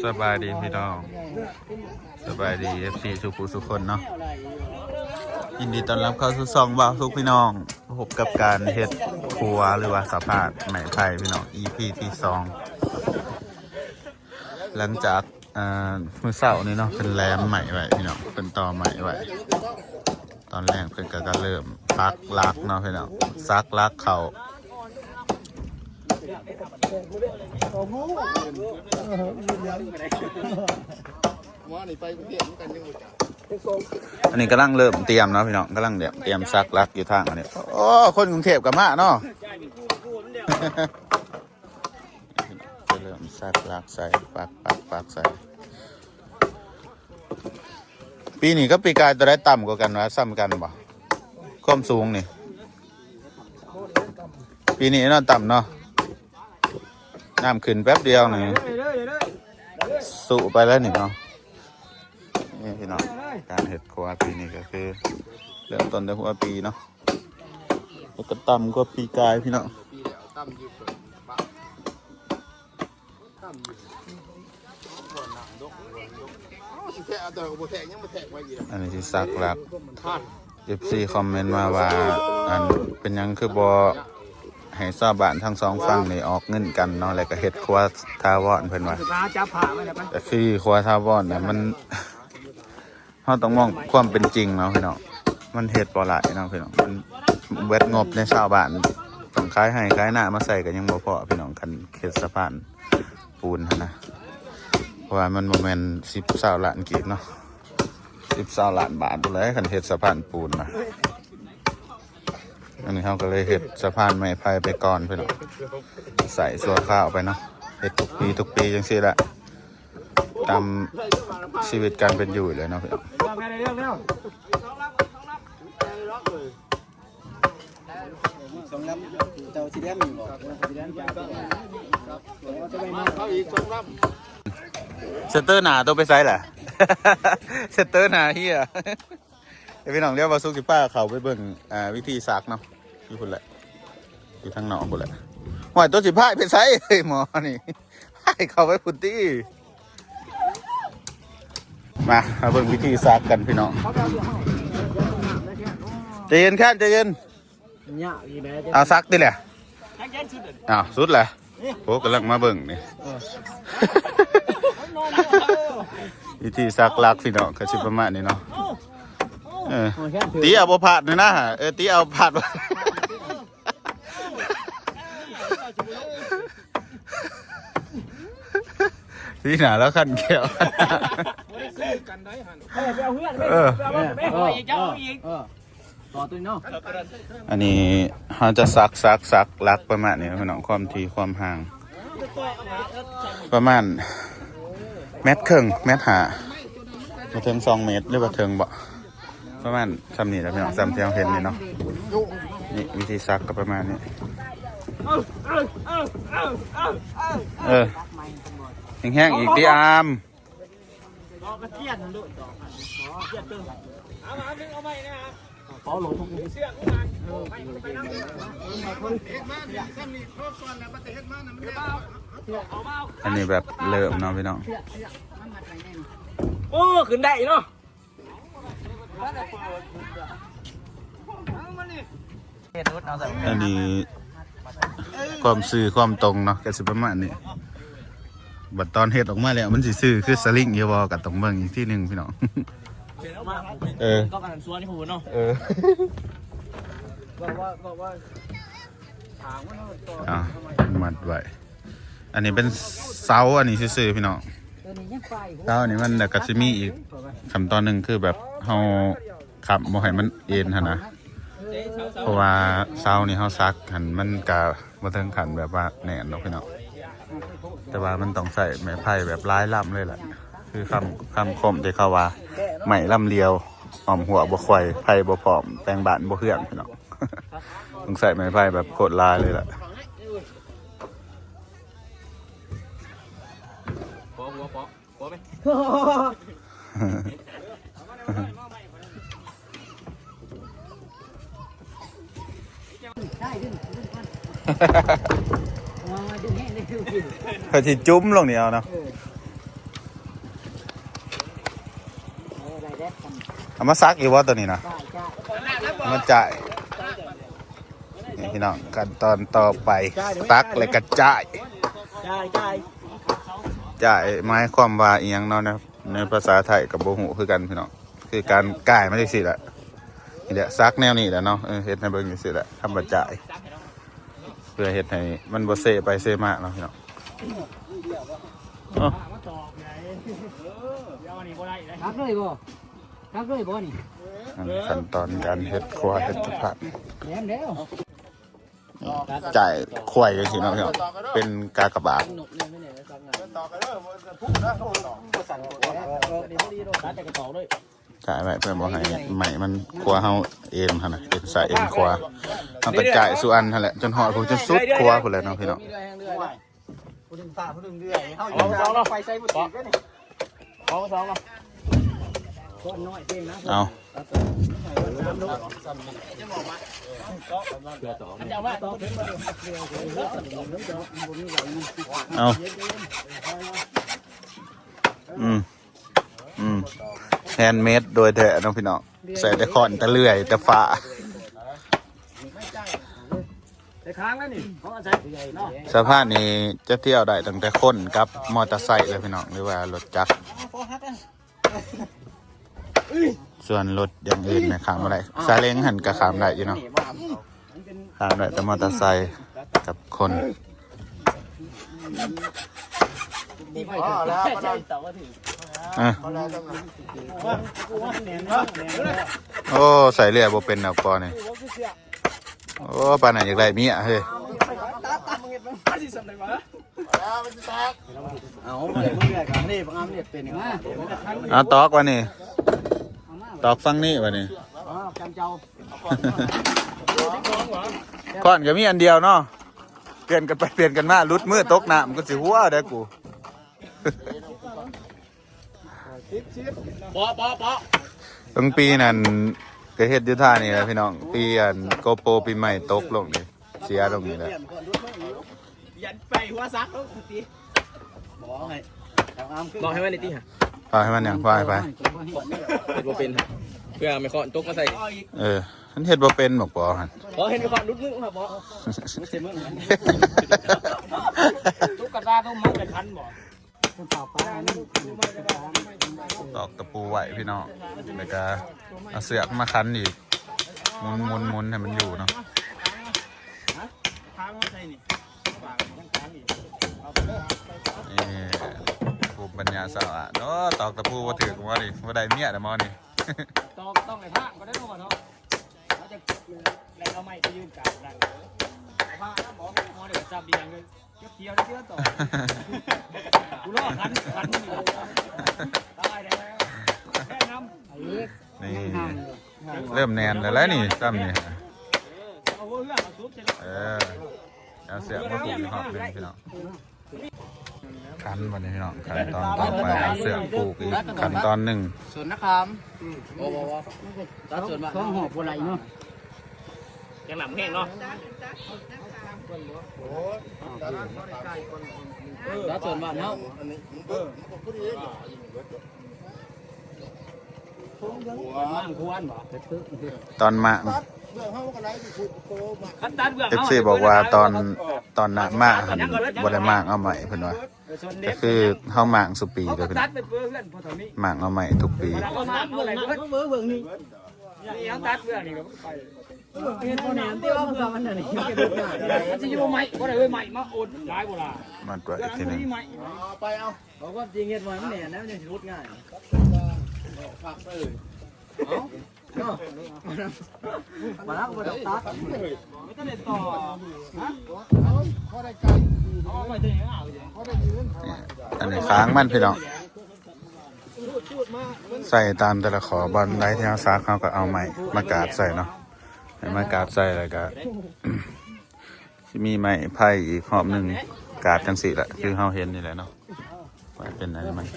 สบายดีพี่น้องสบายดีFCทุกคนเนาะยินดีต้อนรับเข้าสู่ซองบ่าวทุกพี่น้องพบกับการเฮ็ดครัวหรือว่าสัมภาษณ์ใหม่ไผ่พี่น้อง EP ที่2หลังจากมื้อเช้านี้เนาะเป็นแรมใหม่ไว้พี่น้องเป็นต่อใหม่ไว้ตอนแรกเพิ่นก็เริ่มปักลักเนาะพี่น้องซักลักเขาอันนี้กำลังเริ่มเตรียมเนาะพี่น้องกำลังเตรียมซักลักอยู่ทางอันนี้โอ้คนกรุงเทพกับมาเนาะจะเริ่มซักลักใส่ปักใส่ปีนี้ก็ปีกายตัวได้ต่ำกว่ากันวะซ้ำกันบ่ความสูงนี่ปีนี้น่าต่ำเนาะน้ำขึ้นแป๊บเดียวนี่สู่ไปแล้วนี่เนาะนี่พี่น้องการเห็ดครัวปีนี้ก็คือเริ่มต้นด้วยหัวปีเนาะแล้วก็ต่ำกว่าปีกายพี่น้องอันนี้ที่ซักลัก14คอมเมนต์มาว่าอันเป็นยังคือบอให้ชาวบ้านทั้งสองฝั่งนี่ออกเงินกันเนาะแล้วก็เฮ็ดครัวทาวอนเพิ่นว่าแต่คือครัวทาวอนเนี่ยมันเฮาต้องมองความเป็นจริงเนาะพี่น้องมันเฮ็ดบ่หลายเนาะพี่น้องมันเวทงบในชาวบ้านต้องขายให้ขายหน้ามาใส่ก็ยังบ่พอพี่น้องกันเฮ็ดสะพานปูนนะเพราะว่ามันบ่แม่น10-20 ล้านกีบเนาะ10-20 ล้านบาทพุ่นเลยคันเฮ็ดสะพานปูนนะอันนี้เขาก็เลยเห็ดสะพานไม้ไผ่ไปก่อนเพื่อนใส่ซัวข้าวไปเนาะเห็ดทุกปีจังสิแหละตามชีวิตการเป็นอยู่เลยเนาะเพื่อนเซตเตอร์หนาตัวไปไซส์แหละเซตเตอร์หนาเฮียพี่น้องเรียกว่าซุกสิป้าเขาไปเบิ่งวิธีซักเนาะที่คุณแหละที่ทางหนองคุณแหละหอยตัวสิป้าไปใช้หมอนี่ให้เขาไปพุดดี้มาเบิ่งวิธีซักกันพี่น้องใจเย็นแค่ใจเย็นเอาซักดิแหละอ้าวสุดแหละโอ้กำลังมาเบิ่งนี่วิธีซักลักพี่น้องก็ชิประมาณนี้เนาะตีเอาบ่ผัดเลยนะตีเอาผัดตีหนาแล้วขันเขียวอันนี้เขาจะซักลักประมาณนี้พี่น้องความทีความห่างประมาณ1.5 เมตรมาถึง2 เมตรหรือว่าถึงบ่ประมาณซ้ำนี่แหละพี่น้องซ้ำที่เราเห็นนี่เนาะนี่วิธีซักก็ประมาณนี้แห้งๆอีกที่อาร์มอันนี้แบบเริ่มเนาะพี่น้องโอ้ขึ้นได้เนาะอันนี้ความซื่อความตรงเนาะก็สิประมาณนี้บัดตอนเฮ็ดออกมาแล้วมันสิซื่อคือสลิงอยู่บ่กับตรงเบิ่งอีกที่นึงพี่น้องก็การสวนที่ผมเนาะบอกว่าถามว่ามัดไว้อันนี้เป็นเสาอันนี้ซื่อพี่น้องเสาอันนี้มันก็สิมีอีกขั้นตอนนึงคือแบบเฮาขับบ่ให้มันเอ็นหั่นนะเพราะว่าเสานี่เขาซักหันมันกะมาถึงขันแบบว่าแน่นเนาะพี่น้องแต่ว่ามันต้องใส่ไม้ไผ่แบบร้ายล่ำเลยแหละคือคำคมที่เขาว่าไม้ล่ำเลียวหอมหัวบ่ควายไผ่บ่ผอมแปลงบานบ่เฮือนพี่น้องต้องใส่ไม้ไผ่แบบโคตรลายเลยแหละปอไหมเ เขาสิจุ้มลงนี่เอาเนาะเอามาซักอีกว่าตัวนี้นะเอามาจ่ายนี่พี่น้องขั้นตอนต่อไปซักเลยกระจายจ่ายหมายความว่าอีหยังเนาะในภาษาไทยกับโบหูคือกันพี่น้องคือการก่ายไม่ได้สิแหละนี่แหละซักแนวนี้แหละเนาะเฮ็ดให้เบิ่งจังซี่แหละทำกระจายเพื่อเฮ็ดให้มันบ่เซไปเซมาเนาะพี่น้องทักเลยบ่ทักเลยบ่นี่ขั้นตอนการเฮ็ดครัวเฮ็ดทุกผัด แหนมแล้ว จ่ายควายกันสิเนาะพี่น้องเป็นกากบาทจ่ายไปเพื่อนบอกให้ใหม่มันครัวเฮาเอ็นหั่นน่ะเป็นสายเอ็นครัวมันก็จ่ายสุอันนั่นแหละจนหอดผมจนสุดครัวพุ่นเลยเนาะพี่น้องผู้ดึงฝ่าผู้ดึงเรื่อยเอาไฟใส่บุตรก็นี่สองเนาะเอาเอาแฮนด์เมดโดยแท้น้องพี่น้องใส่แต่ขอนแต่เลื่อยแต่ฝาสภาพนี้จะเที่ยวได้ตั้งแต่คนกับมอเตอร์ไซค์เลยพี่น้องหรือว่ารถจักรส่วนรถอย่างอื่นเนี่ยขามอะไรซาเล้งหันกับขามได้อยู่เนาะขามได้แต่มอเตอร์ไซค์กับคนโอ้ใส่เรือบ่เป็นเอาปอนี่โอ้ปานไหนอยากได้เมียเฮ้ยเอาตอกวะนี่ตอกฟังนี่วะนี่ก่อนก็มีอันเดียวเนาะเปลี่ยนกันไปเปลี่ยนกันมาลุดมือตกน้ำก็สิหัวได้กูตั้งปีนั้นก็เฮ็ดยุทธานี่แหละพี่น้องปีอันโกโปปีใหม่ตกลงนี่เสียลงนี่แหละยันไปหัวซักแล้วตีบอกให้มันเลยตีฮะพอให้มันอย่างพอให้ไปเห็ดบ่เป็นเพื่อไม่ขอนตกมาใส่ฉันเฮ็ดบ่เป็นบอกปอหั่นเห็นไปขอนลุดมือครับบ่ลุดเสียมือลุกกระดาษต้องมัดกระทันบ่ตอกตะปูไหวพี่น้องแล้วก็เอาเสือกมาคันอีกหมุนให้มันอยู่เนาะนี่ภูมิปัญญาสาวเนาะตอกตะปูว่าถือว่าดิว่าได้เมียแต่มอนี่ตอกต้องไอ้ผ้าก็ได้ก่อนเนาะเขาจะแรงเอาไม้ไปยืนกับได้ผ้าหมอเดี๋ยวจับดีอย่างเลยเที่ยวต่อกูรอคันนี่ได้แล้วแค่น้ำนี่เริ่มแนนแล้วนี่ซ้ำนี่เอาเสือกมาผูกในหอบนึงพี่น้องขันวันนี้พี่น้องขันตอนต่อไปเอาเสือกผูกอีกขันตอนหนึ่งส่วนนะครับโอ้โหตัดส่วนมาต้องหอบอะไรเนาะยังหลับแห้งเนาะตัดส่วนมาเนาะตอนมาFCบอกว่าตอนน่ะมากหันบ่ได้มากเอาใหม่เพิ่นว่าก็คือเฮามากสุปีเด้อเพิ่นมากเอาใหม่ทุกปีจะอยู่ใหม่บ่ได้ใหม่มาโอนหลายบ่ล่ะมันตัวอีกทีนึงไปเอาบอกว่าจริงเฮ็ดไว้มันแน่นะมันจะรุดง่ายฝากเลยมาแล้วมาแล้วตัดไม่ต้องเล่นต่อฮะเขาได้ไกลอันนี้ค้างมันพี่น้องใส่ตามแต่ละขอบอลได้ที่เฮาซักเฮาก็เอาใหม่มากาดใส่เนาะให้มากาดใส่แล้วก็สิมีไม้ไผ่อีกหอบนึงกาดจังซี่แหละคือเฮาเห็นนี่แหละเนาะว่าเป็นอะไรมั้ย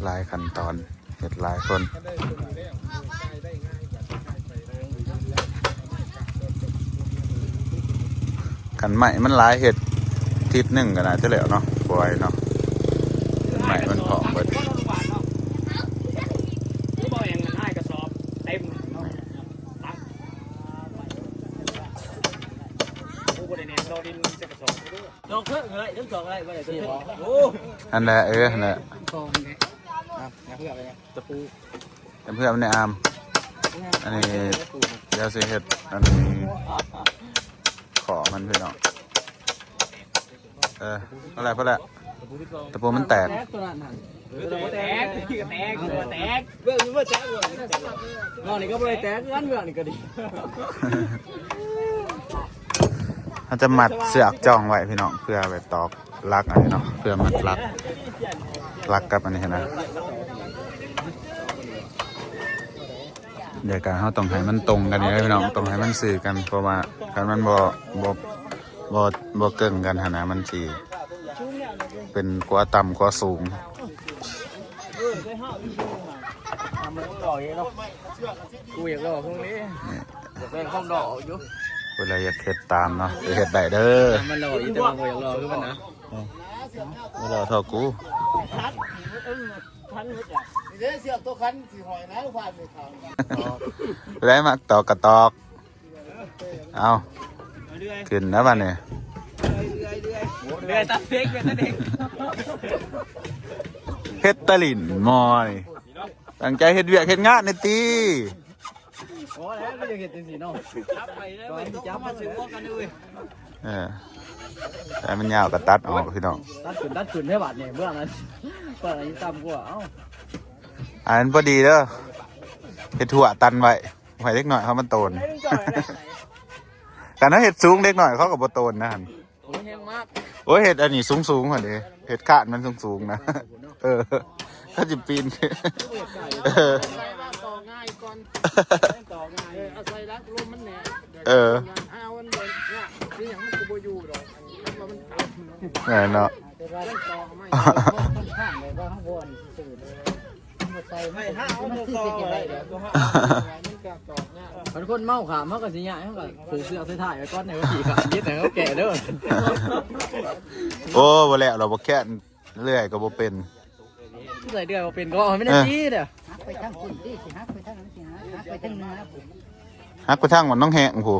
หลายขั้นตอนเฮ็ดหลายคนขันใหม่มันหลายเห็ด ทิศหนึ่งก็น่าจะแล้วเนาะปล่อยเนาะใหม่มันผอมเบิด ก็โรงพยาบาลเนาะที่บอกอย่างนั้นให้กระสอบเต็มตักกูบ่ได้แนมโดดินจะกระสอบดอกเพิ่งอะไรทั้งสองอะไรบ่ได้ตัวโอ้ อันนั้นอันนั้น กองเนี่ยเพื่ออะไรตะปู เพื่อนมันในอามอันนี้เดี๋ยวสิเฮ็ดอันนี้ขอมันพี่น้องอะไรเพื่อละตะปูมันแตก ตัวนั้น แตกแตกแตก เบื้องนี้ว่าแตกเลยนอนนี่ก็ไม่ได้แตกงั้นเบื้องนี่ก็ดี เขาจะมัดเสือกจ้องไว้พี่น้องเพื่อไปตอกลักอันนี้เนาะเพื่อมัดลักกับอันนี้นะเดี๋ยวการเขาต้องให้มันตรงกันนี่เลยพี่น้องต้องให้มันสื่อกันเพราะว่าการมันบ่เกินกันหนามันสีเป็นกว่าต่ำกว่าสูง มันต้องหล่อเนาะกูอยากหล่อพวกนี้อยากเป็นห้องหล่ออยู่ เวลาอยากเฮ็ดตามเนาะจะเฮ็ดได้เด้อ มันหล่ออยู่แต่ว่ากูอยากหล่อคือมันนะ เวลาเท่ากู เดี๋ยวเสียตัวคันสีหอยนะผ่านไปทาง ได้มาตอกกระตอกเอาขึ้นนะบ้านเนี่ย เดือยตัดเด็กเดือยตัดเด็ก เฮ็ดตะลินมอยตั้งใจเฮ็ดเวียกเฮ็ดงานในตี โอ้แล้วก็จะเห็นเป็นสีน้อง จับไปเลยจับมาถึงพวกกันด้วย แต่มันยาวก็ตัดออกพี่น้อง ตัดขุนให้บาดเนี่ยเบื้องนั้นเปิดอะไรต่ำกว่าเอ้า อันนั้นพอดีเด้อเฮ็ดถั่วตันไว้เล็กหน่อยเขามันโตนแต่ถ้าเห็ดสูงเล็กหน่อยเขาก็บ่โตนนะฮัน ผมแห้งมาก โอ้ยเห็ดอันนี้สูงกว่านี้เห็ดคาดมันสูงนะถ้าจะปีน ใส่บ้านต่อง่ายก่อนต่อง่ายเอาใส่รักลมมันแหน่เอาวันเดินเนี่ยคืออย่างมันกูบ่อยู่ดอกมัน เนาะ แต่ว่าต้องต่อไม่ต้องข้างเลยว่าข้างบนสื่อเลยใส่ไม่ห้าเอาตัวต่ออะไรเดี๋ยวตัวห้ามันกลับต่อเนี่ยมันคนเมาขามเขาก็สิยะเขาก็ถือเสื้อใส่ถ่ายไว้ก้อนในว่าขี่ขามยึดแต่เขาแก่เด้อ โอ้บ่แล้วเราบ่แค่เรื่อยก็บ่เป็น ใส่เดือยเป็นก็ไม่ได้จี้เด้อ หักไปทางคุณดิสิหักไปทางนั้นสิหักไปทางเหนือผม ฮักกระทั่งมันต้องแห้งผู้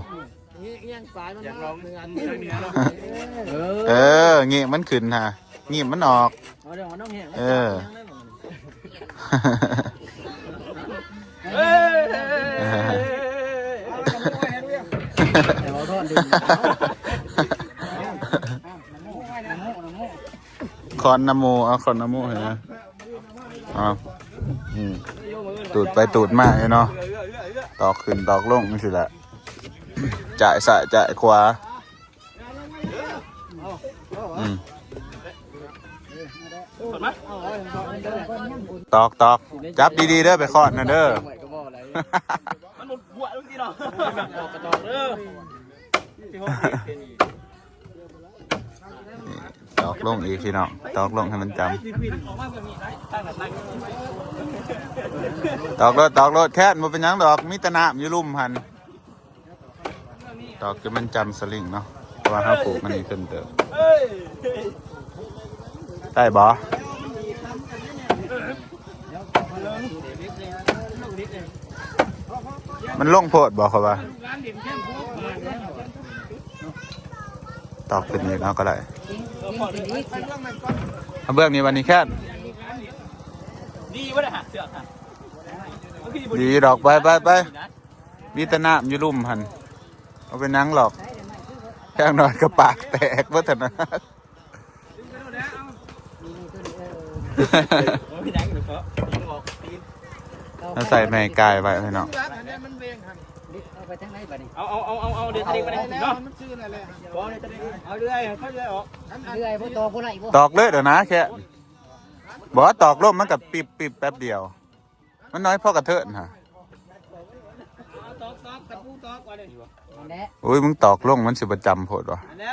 เงี้ยสายมันอยากลองเนื้อเงี้ยมันขึ้นฮะเงี้ยมันออก เดี๋ยวมันต้องแห้ง แต่ว่าทอดดึง คอนน้ำมูเอาคอนน้ำมูเห็นไหมเอาตูดไปตูดมาเนาะตอกขึ้นตอกลงนี่สิแหละจ่ายซ้ายจ่ายขวาตอกจับดีๆเด้อไปคอนนะเด้อ มันหลุดหัวลูกที่เรากระดองเด้อ ตอกลงอีกพี่น้องตอกลงให้มันจำตอกรถแค่มันเป็นยังดอกมิตรน้ำอยู่ลุ่มหันตอกจะมันจำสลิงเนาะเพราะว่าเขาปลูกมันนี่ขึ้นเติบได้บ่มันลงโพดบ่เขาว่าตอกขึ้นอีกเนาะก็ได้เบื้องนี้วันนี้แค่ ดีวะเนี่ยเสือกค่ะ ดีดอกไปมีตะน้ำอยู่ลุ่มหันเอาไปนั่งหรอกแค่นอนกระปากแตกวัฒนะเราใส่แม่กายไว้พี่น้อง เอาไปทางไหนบ้านี้ เอาเดี๋ยวจะดิ้งไปไหนเนาะเอาเรื่อยค่อยเรื่อยออก เรื่อยพวกตัวพวกไหนพวก ตอกเลยเดี๋ยวนะแค่บอกว่าตอกล่มมันกับปิบแป๊บเดียวมันน้อยพ่อกระเทินฮะ ตอกตะปูตอกก่อนเลย อันนี้ อุ้ยมึงตอกล่มมันสิประจำโพดวะ อันนี้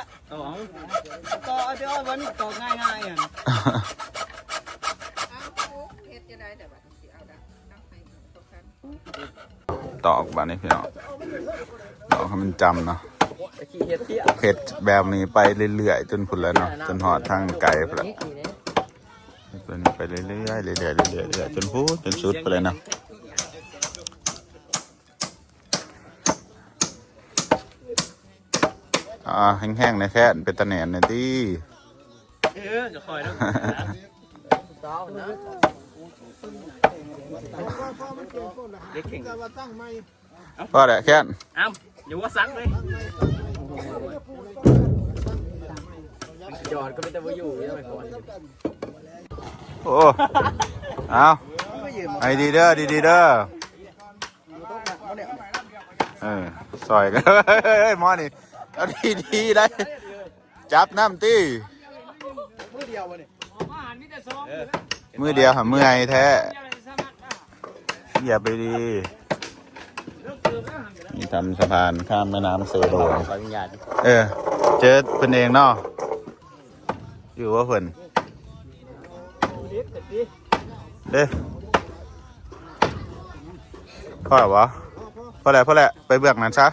ตอกเดี๋ยววันตอกง่ายอ่ะ ตอกบ้านนี้พี่น้องตอกให้มันจำเนาะ ตะกี้ เฮ็ดเที่ย เฮ็ดแบบนี้ไปเรื่อยๆจนพุ่นแล้วเนาะจนฮอดทางไกลพุ่นแล้วตัวนี้ไปเรื่อยๆเรื่อยๆเรื่อยๆจนพูดจนสุดไปเลยเนาะแห้งๆในแค่เป็นตะแหน่นในที่ จะคอยแล้ว สาวนะ เด็กเก่ง ก็แหละแค่น อ้าวอยู่ว่าซักเลย จอดก็ไม่ต้องมาอยู่ยังไงก่อน โอ้เอาไอ้ดีเด้อดีเด้อซอยกันเฮ้ยมอนี่เอาดีได้จับน้ำตีมือเดียวหาเมื่อยแท้อย่าไปดีนี่ทำสะพานข้ามแม่น้ำเซโด ขออนุญาต เจอเพิ่นเองเนาะอยู่ว่าเพิ่นเด้พ่อเหรอวะพ่อแหละไปเบือกนั้นซะ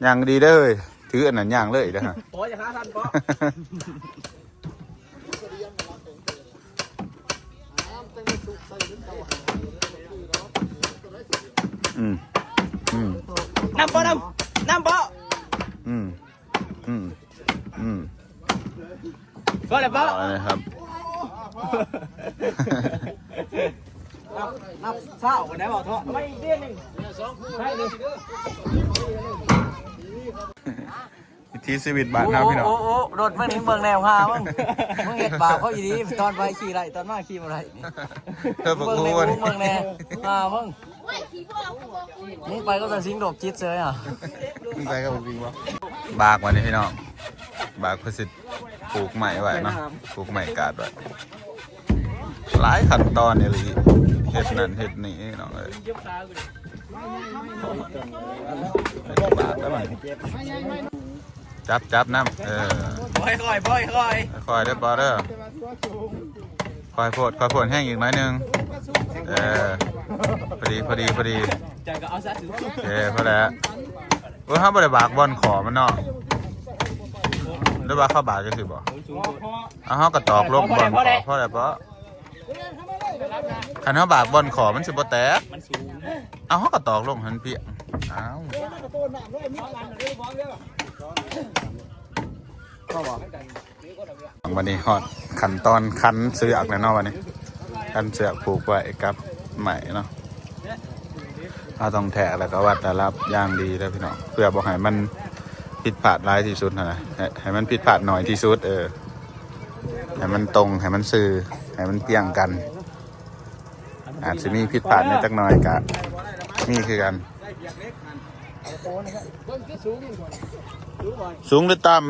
ย่างดีเด้อถืออันนั้นย่างเลยนะฮะ โอ้ยหาทันปะ น้ำปะน้ำปะก็เลยปะ นะครับ น้ำเศร้าวันไหนบอกเถอะไม่เดือนหนึ่งให้เลย วิถีชีวิตบ้านเราพี่น้อง โอ้รถมึงนี่เมืองแนวฮามึงเห็ดบาปเขาอีดีตอนไปขี่ไรตอนมาขี่อะไร เธอบอก เมือง กู ใน ว่า เมืองแนวฮามึงไปก็จะสิงดบจิตเลยอ่ะ ไปกับผมจริงวะบากวันนี้พี่น้องบากประสิทธิ์ปลูกใหม่ไว้เนาะปลูกใหม่กาดไว้หลายขั้นตอนเนี่ยเลยเห็ดนั่นเห็ดนี่น้องเลยบากแล้วมันจับน้ำค่อยคอยได้บอเด้อคอยโพดแห้งอีกน้อยนึงพอดีใจก็เอาซะถือ พอแล้วห้ามบริบากบอลขอมันเนาะหรือว่าเข้าบากก็คือบ่เขากระตอกลงบอลขอเพราะอะไรเพราะคันเขาบากบอลขอมันสิบ่แตกเขากระตอกลงหันเปียกวันนี้ฮอดขั้นตอนคันเสือกแล้วเนาะวันนี้คันเสือกผูกไว้กับไหมเนาะเราต้องแทะแล้วก็วัดระดับอย่างดีเลยพี่น้องเพื่อบอกให้มันผิดพลาดร้ายที่สุดนะให้มันผิดพลาดหน่อยที่สุดให้มันตรงให้มันซื่อให้มันเพียงกันอาจจะมีผิดพลาดในจักหน่อยกะมีคือกันสูงหรือต่ำ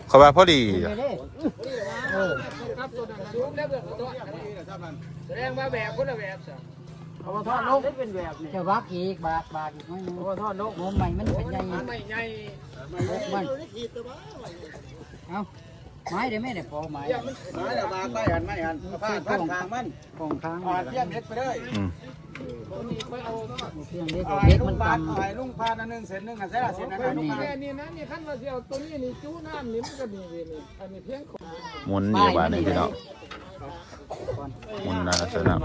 เขาว่าพอดีแสดงว่าแบบคนละแบบสิ เอามาทอดนกเป็นแบบนี้ จะวักอีกบากอีกไม่รู้ เอามาทอดนก โมใหม่มันเป็นใหญ่ ไม่ใหญ่ มันเอาไม้เดี๋ยวไม่ได้พอไม้ ไม้ละบากไปหันไม่หันผ้าพันทางมัน ของค้าง อ่อนเทียมเฮ็ดไปเลย เครื่องเล็กเล็กมันต่ำ ไอ้ลุงพาอันนึงเส้นนึงอ่ะใช่ละเส้นนั้นลุงพา นี่นะนี่ขั้นว่าเสียวตัวนี้นี่จู้น้ำนี่มันก็มีนี่อันนี้เพียง หมุนอยู่บ้านนี่พี่น้องหมุนนะเสร็จแล้ว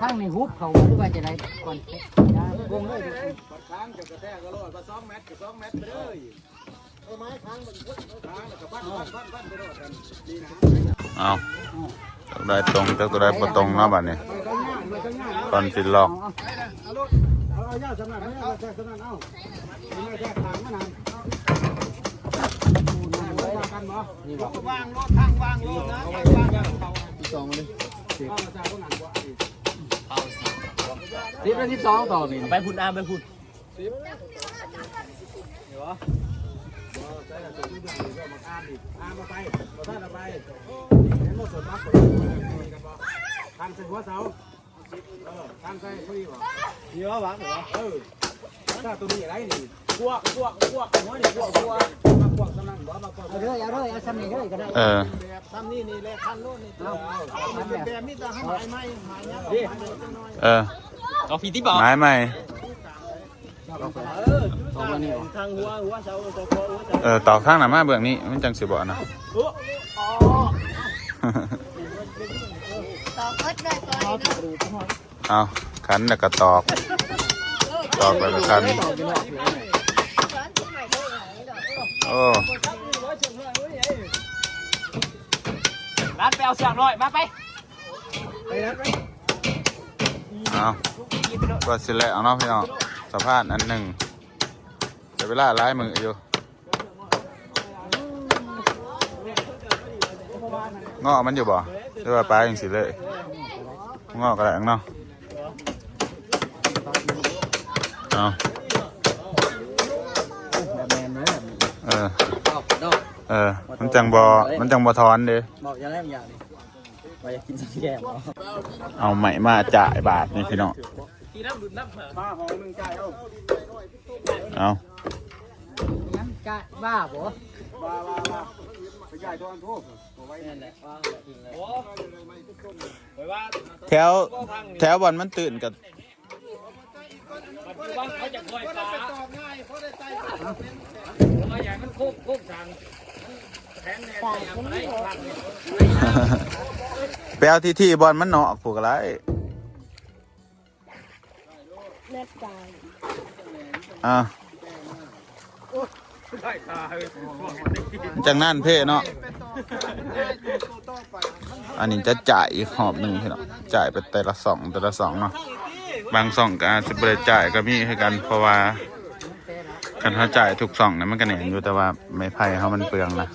ข้างในฮุบเขาว่าจะได้ก่อนวงเลย ค้างกับกระแทกก็รอดมา2 เมตรกับ2 เมตรไปเลยไม้ค้างมันค้างแล้วก็ปั้นไปรอดกันดีนะ เอาตัวได้ตรงตัวได้บ่ตรงเนาะบ้านนี้ตอนสิลอก เอาย่าสำนักไม่เอาแจกสำนักเอาไม่แจกทางมานานวางรถทางวางรถนะวางเขาสองเลยเอามาจากพวกนั้นกว่า10 ต่อนี่ ไปพุ่นอาไปพุ่น มาไปมาท่านไปเห็นรถสดบักทางใส่หัวเสาทางใส่คุยบ่เยอะบักเหรอถ้าตัวนี้อะไรนี่พวกหัวนี่พวกสำนักบ่มาพวก เอาเลยเอาซ้ำนี่เลยก็ได้ แบบซ้ำนี่แหละคันโน่นนี่เอาแบบมีแต่หายไหมหายเงี้ย เออ ต่อพีที่บอก ไม้ใหม่ เอาวันนี้เหรอ ทางหัวเสาตัวคอหัวเสา ตอกข้างหน้ามาเบื้องนี้มันจังสิบ่นะ ต่อเอิดเลยก่อนเนาะ เอาขันแล้วก็ตอกแล้วก็ขัน ร้อนที่ใหม่เท่าไหร่ดอก โอ้ ร้านไปเอาเสือกหน่อยมาไป เอาก็สิแล้วเนาะพี่น้องสะพานอันหนึ่งเดี๋ยวเวลาร้ายมืออยู่งอมันอยู่บ่หรือว่าปลาอย่างสิเลยงอกระแดงเนาะเอา แบบแมนเนื้อแบบนี้ ดอก มันจังบ่ทอนเด้ บอกอย่าแรกอย่างนี้ว่าอยากกินสักแก้ว เอาใหม่มาจ่ายบาทนี่พี่น้อง กีน้ำดุดน้ำ ป้าของมึงจ่ายเอา เอา ยังจะบ้าบ่ บ้าไปจ่ายตัวอันทุกไว้นั่นแหละว่าถึงเลย โอ้ไปว่า แถวบอลมันตื่นกับ ปัจจุบันเขาจะคอยปลามาอย่างมันโค้งทางแทนแน่อะไรทางเนี่ย ไปเอาที่บอลมันเนาะผูกอะไร แน่ใจ อ่ะ ได้ตาเฮ้ย จังนั่นเพ่เนาะอันนี้จะจ่ายอีกหอบหนึ่งพี่น้องจ่ายไปแต่ละสองเนาะบางสองก็อาจจะไม่ได้จ่ายก็มีให้กันเพราะว่าการเขาจ่ายทุกสองเนี่ยมันก็แหน่งอยู่แต่ว่าไม่ไพ่เขามันเปลืองนะ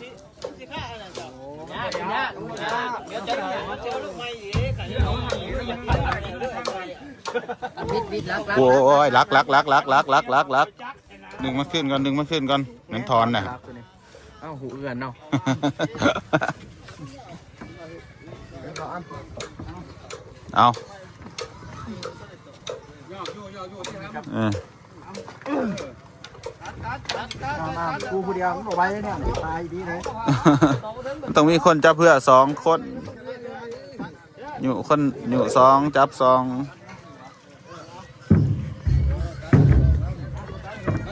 วิดรัก โอ้ยลักดึงมาขึ้นก่อนเงินทอนน่ะ เอ้าหูเอื่อนเนาะ เอากูผู้เดียวบอกไว้เนี่ยตายดีเลย ต้องมีคนจับเพื่อสองคนอยู่สองจับสอง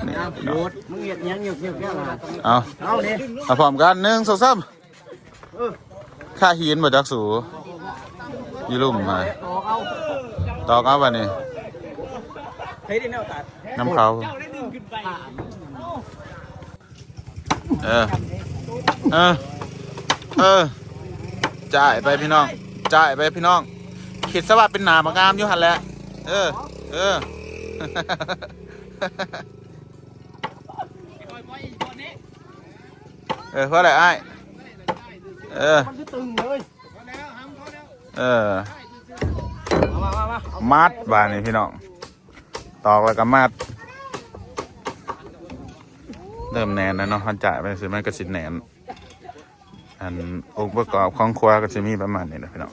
นี่ หยุดมึงเหยียดยังหยุดเนี่ยมา เอา เอาเนี่ย มาพร้อมกัน1 2 3ค่าหินบ่จักสูยี่ลุ่มมาตอกเอาป่ะนี่ เฮ้ยดิเนี่ยตัด น้ำเขาจ่ายไปพี่น้องคิดซะว่าเป็นหนามางามอยู่หันแหละเพราะอะไรไอ้มันจะตึงเลย มัดบานนี่พี่น้องตอกแล้วก็มัดเริ่มแนนแล้วเนาะพันจ่ายไปซื้อมันก็สิแนนอันองค์ประกอบของครัวก็จะมีประมาณนี้นะพี่น้อง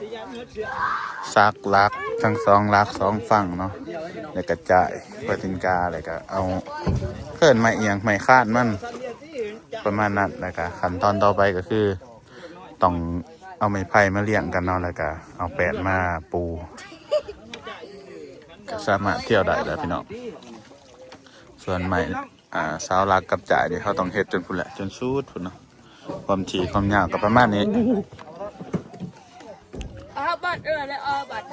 ซักลักทั้ง2 ลัก 2 ฝั่งเนาะแล้วก็จ่ายปฏินกาอะไรก็เอาเคลื่อนไม้เอียงไม้คาดมันประมาณนั้นแล้วก็ขั้นตอนต่อไปก็คือต้องเอาไม้ไผ่มาเลี้ยงกันเนาะแล้วก็เอาแปดมาปูก็สามารถเที่ยวได้แล้วพี่น้องส่วนไม้สาวรักกับจ่ายเนี่ยเขาต้องเฮ็ดจนพุ่นแหละจนสุดพุ่นเนาะความถี่ความยาวก็ประมาณนี้ บัตรแล้วบัตร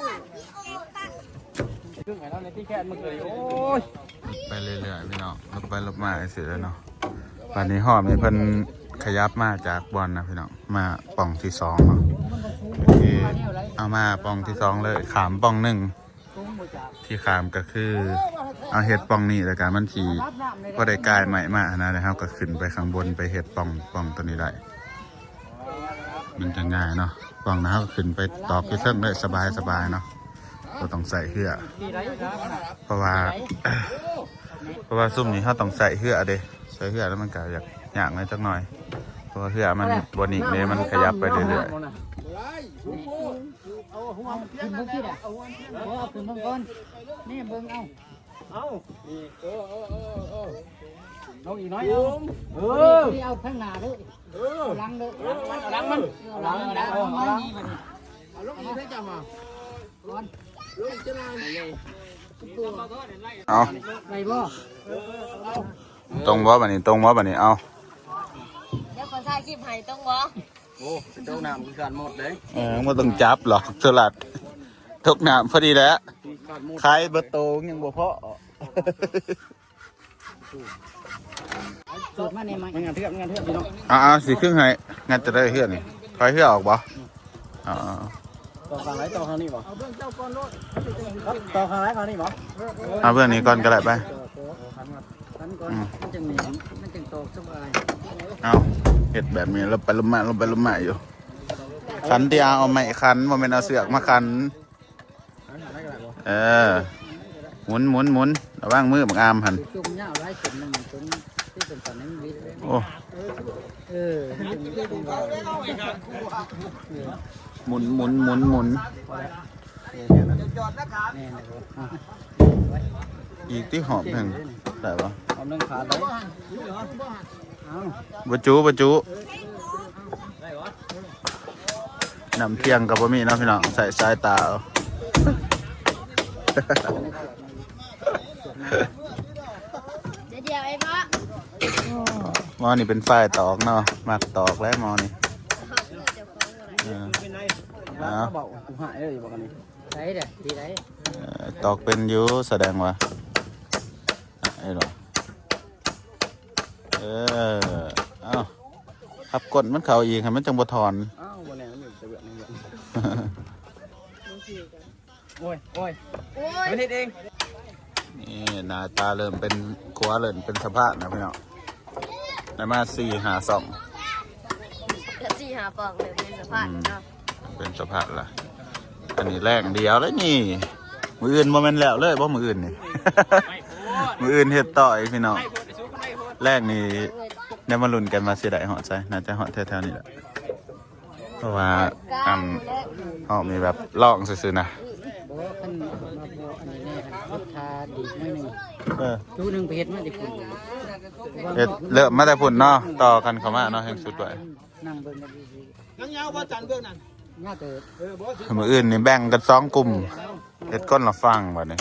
ครึ่งไงแล้วในที่แค่มึงเลยโอ้ย ไปเรื่อยๆพี่น้องลบไปลบมาเสร็จแล้วเนาะวันนี้ห่อมีเพิ่นขยับมาจากบอลนะพี่น้องมาป่องที่2เนาะคือเอามาป่องที่2เลยขามป่อง1ที่ขามก็คือเอาเห็ดป่องนี้แล้วกันมันทีก็ได้กลายใหม่มานะแล้วก็ขึ้นไปข้างบนไปเห็ดป่องตัวนี้ได้มันจะง่ายเนาะป่องนะครับขึ้นไปตอกที่เส้นได้สบายเนาะก็ต้องใส่เหือเพราะว่าซุ่มนี้เขาต้องใส่เหือเด้ใส่เหือแล้วมันก็อยากย่างไว้จักหน่อยเพราะว่าเหือมันบนอีกเนี่ยมันขยับไปเรื่อยขึ้นบุกี้อ่ะเอาขึ้นบางก้อนนี่เบิ่งเอา เอาอีกน้อยที่เอาทั้งหน้าเลยหลังเลย ล้างมัน หลังนี่มัน เอาลูกอีกได้จังมา ก้อน ลูกจะนาน เอา ไปบ่ ตรงบ่บัดนี้ตรงบ่บัดนี้เอา เดี๋ยวคนถ่ายคลิปให้ต้องบ่ โอ้เจ้าน้ำคือการหมดเลย บ่ต้องจับหรอกสลัดทุกน้ำพอดีแล้วขายเบอร์โตยังบ่พอ สูตรมาในไม้ งานเทือกพี่น้อง เอาสิครึ่งให้งั้นจะได้เฮือนนี่คอยเฮือออกบ่อ๋อ ต่อข้างไหนต่อข้างนี้บ่ต่อข้างไหนข้างนี้บ่ เอาเพื่อนนี้ก่อนก็ได้ไป ขันก่อนมันจึงเหนียวมันจึงตอกสบาย เอาเฮ็ดแบบนี้ลงไปลงมาอยู่คันที่เอาไม้คันบ่แม่นเอาเสือกมาคันหมุนระวังมือบักอามหั่น จุ่มยาวหลายจุ่มนึงจุ่มที่เป็นสันนิวิทย์เลย โอ้ หมุนอีกที่หอบหนึ่งได้ปะ เอาหนึ่งขาดเลย บจุนำเที่ยงกับบะหมี่เนาะพี่น้องใส่สายตาเอา เดี๋ยวไอ้บ้า หมอนี่เป็นฝ่ายตอกเนาะมักตอกแล้วหมอนี่ เอาเบากูหายเลยบอกกันนี่ ได้เด้อดีได้ ตอกเป็นอยู่แสดงว่าไอ้หรอเอาขับกดมันเข่าอีกให้มันจังบ่ถอน อ้าววันนี้มันอยู่เบื่อโอ้ย โอ้ย ไม่ทิดเอง นี่หน้าตาเริ่มเป็นขัวเริ่มเป็นสภาพนะพี่น้องได้มา4-5-2 เดี๋ยว4 5 ปองเลยเป็นสภาพเนาะ เป็นสภาพละอันนี้แรงเดียวเลยนี่มืออื่นโมเมนแล้วเลยเพราะมืออื่นนี่ มืออื่นเฮ็ดต่อยพี่น้องแรกนี่ได้มาลุ้นกันมาเสียดายเหาะใจน่าจะเหาะแถวๆนี้แหละเพราะว่าเหาะมีแบบลองซื่อๆนะ บ่คันมาบ่อันนี้แน่ครับราคาดีหน่อยนึง เออ ดูนึงไปเฮ็ดมาดิคุณ เฮ็ดเลิกมาแต่พุ่นเนาะต่อกันเข้ามาเนาะแห่งสุดไว้ นั่งเบิ่งกันดี นั่งยาวว่าจันเบื้องนั้น ๆย่าเกิด มืออื่นนี่แบ่งกัน2กลุ่มเฮ็ดก้นละฟังบัดนี้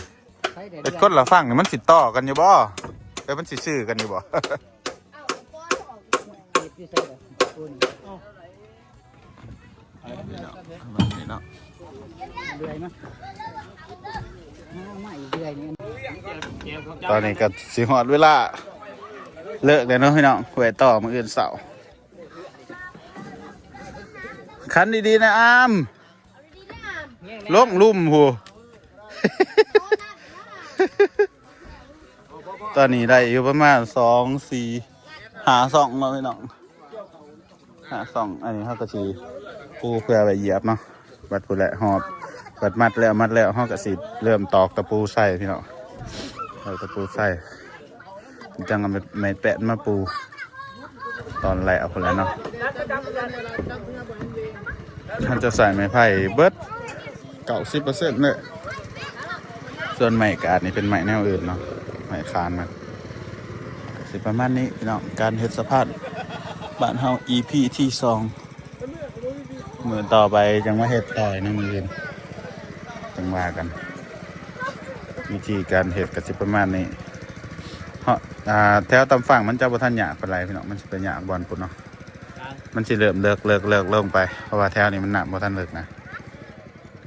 ใช้ได้ เฮ็ดก้นละฟังนี่มันสิต่อกันอยู่บ่แต่มันสิซื้อกันอยู่บ่ เฮ็ดอยู่ใส่ได้คุณ นี่เนาะ เรื่อยมั้ยมาอีกเรื่อยนี่ ตอนนี้ก็สิฮอดเวลาเลิกแล้วเนาะพี่น้องไว้ต่อมื้ออื่นเสาร์คันดีๆนะอามลงลุ่มหูตอนนี้ได้อยู่ประมาณ2-4-5-2เนาะพี่น้อง5-2อันนี้เขาก็สิปูเพื่อไปเหยียบเนาะบัดพุ่นแหละหอบบัดมัดแล้วเขาก็สิเริ่มตอกตะปูใส่พี่น้องเอาตะปูใส่จังเอาไม้แปะมาปูตอนไหลเอาคนแล้วเนาะท่านจะใส่ไม้ไผ่เบิด90%เลยส่วนไม้กาดนี่เป็นไม้แนวอื่นเนาะไม้คานมันสิประมาณนี้พี่น้องการเฮ็ดสะพานบ้านเฮา EP ที่2มื้อต่อไปจังมาเฮ็ดต่อยในมื้ออื่นจังว่ากันวิธีการเฮ็ดก็สิประมาณนี้แถวตำฝั่งมันจะบ่ทันหยาบปานใดพี่น้องมันสิเป็นหยาบบอนพุ่นเนาะมันสิเริ่มเลิกลงไปเพราะว่าแถวนี้มันหนักบ่ทันเลิกนะ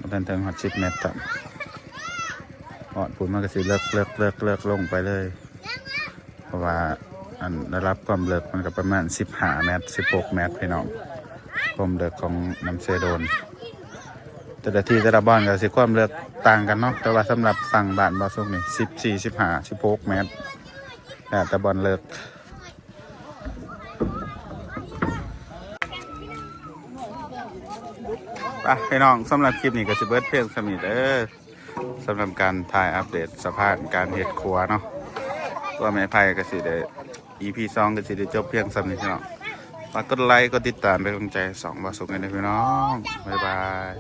บ่ทันถึงฮอด10 เมตรครับฮอดพุ่นมันก็สิเลิกลงไปเลยเพราะว่าอันได้รับความเลิกมันก็ประมาณ15 เมตร16 เมตรพี่น้องความเลิกของน้ำเซโดนแต่ละที่แต่ละบ้านก็สิความเลิกต่างกันเนาะแต่ว่าสำหรับฝั่งบ้านบ่ซุกนี่14 15 16 เมตรแต่บอลเลิกไปพี่น้องสำหรับคลิปนี้ก็จะเบิดเพียงสมิธสำหรับการถ่ายอัปเดตสภาพการเห็ดครัวเนาะว่าแม่ไผ่ก็สิได้ EP 2ก็สิได้จบเพียงสมิธพี่น้องฝากกดไลค์กดติดตามเป็นกำลังใจ2 บาทสุขกันนะพี่น้องบ๊ายบาย